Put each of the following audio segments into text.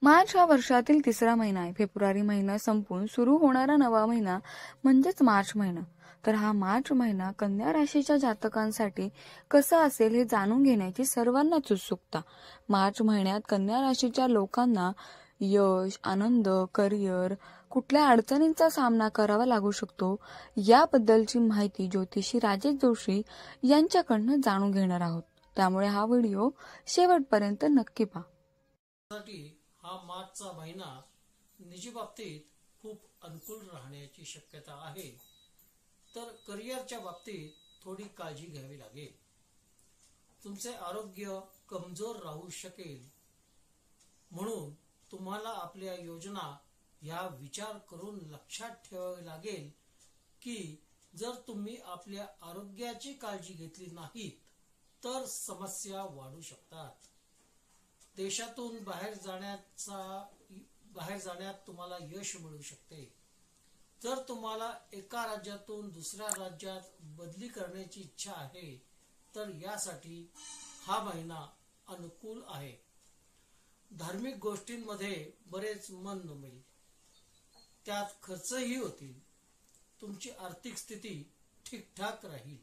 मार्च हा वर्षातील तिसरा महिना आहे. फेब्रुवारी महिना संपून सुरू होणारा नवा महिना म्हणजेच मार्च महिना. तर हा मार्च महिना कन्या राशीच्या जातकांसाठी कसा असेल हे जाणून घेण्याची सर्वांनाच उत्सुकता. मार्च महिन्यात कन्या राशीच्या लोकांना यश, आनंद, करिअर, कुठल्या अडचणींचा सामना करावा लागू शकतो याबद्दलची माहिती ज्योतिषी राजेश जोशी यांच्याकडनं जाणून घेणार आहोत. त्यामुळे हा व्हिडिओ शेवटपर्यंत नक्की पहा. हा मार्चचा महिना निजी बाबतीत खूप अनुकूल राहण्याची शक्यता आहे, तर करिअरच्या बाबतीत थोडी काळजी घ्यावी लागेल. तुमचे आरोग्य कमजोर राहू शकेल, म्हणून तुम्हाला आपल्या योजना या विचार करून लक्षात ठेवावे लागेल की जर तुम्ही आपल्या आरोग्याची काळजी घेतली नाहीत तर समस्या वाढू शकतात. देशातून बाहेर जाण्यात तुम्हाला यश मिळू शकते. जर तुम्हाला एका राज्यातून दुसऱ्या राज्यात बदली करण्याची इच्छा आहे तर यासाठी हा महिना अनुकूल आहे. धार्मिक गोष्टींमध्ये बरेच मन रमेल, त्यात खर्चही होतील. तुमची आर्थिक स्थिती ठीकठाक राहील.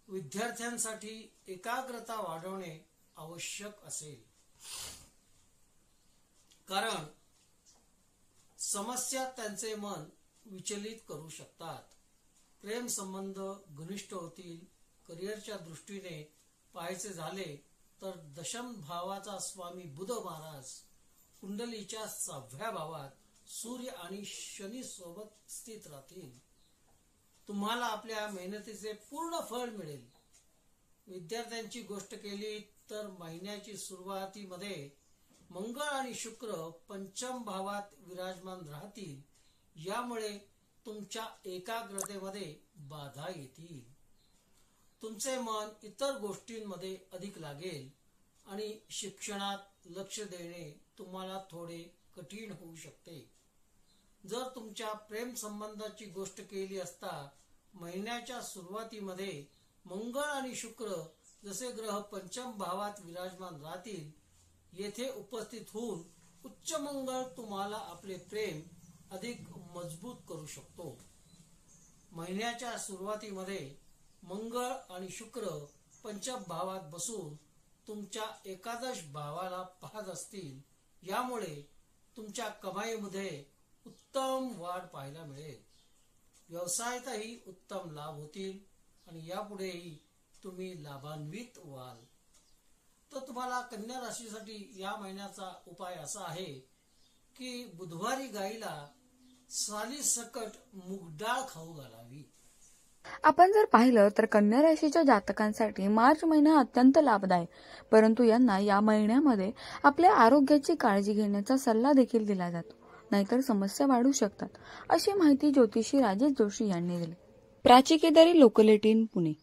विद्यार्थ्यांसाठी एकाग्रता वाढवणे आवश्यक असेल, कारण समस्या त्यांचे मन विचलित करू शकतात. प्रेम संबंध घनिष्ठ होतील. करिअरच्या दृष्टीने पाहायचे झाले तर दशम भावाचा स्वामी बुध महाराज कुंडलीच्या 6व्या भावात सूर्य आणि शनी सोबत स्थित राहतील. तुम्हाला आपल्या मेहनतीचे पूर्ण फळ मिळेल. विद्यार्थ्यांची गोष्ट केली तर महिन्याची सुरुवातीमध्ये मंगळ आणि शुक्र पंचम भावात विराजमान राहतील. यामुळे तुमच्या एकाग्रतेमध्ये बाधा येतील. तुमचे मन इतर गोष्टींमध्ये अधिक लागेल आणि शिक्षणात लक्ष देणे तुम्हाला थोडे कठीण होऊ शकते. जर तुमच्या प्रेम संबंधाची गोष्ट केली असता महिन्याच्या सुरुवातीमध्ये मंगळ आणि शुक्र जसे ग्रह पंचम भावात विराजमान राहतील, येथे उपस्थित होऊन उच्च मंगळ तुम्हाला आपले प्रेम अधिक मजबूत करू शकतो. महिन्याच्या सुरुवातीमध्ये मंगळ आणि शुक्र पंचम भावात बसून तुमच्या एकादश भावाला पाहत असतील. यामुळे तुमच्या कमाईमध्ये उत्तम वाढ पाहायला मिळेल. व्यवसायातही उत्तम लाभ होतील आणि यापुढेही तुम्ही लाभान्वित व्हाल. तर तुम्हाला कन्या राशीसाठी या महिन्याचा उपाय असा आहे की बुधवारी गाईला सालीसकट मूगडाळ खाऊ घालावी. आपण जर पाहिलं तर कन्या राशीच्या जातकांसाठी मार्च महिना अत्यंत लाभदायक, परंतु यांना या महिन्यामध्ये आपल्या आरोग्याची काळजी घेण्याचा सल्ला देखील दिला जातो, नाहीतर समस्या वाढू शकतात, अशी माहिती ज्योतिषी राजेश जोशी यांनी दिली. प्राची केदारी, लोकल 18, पुणे.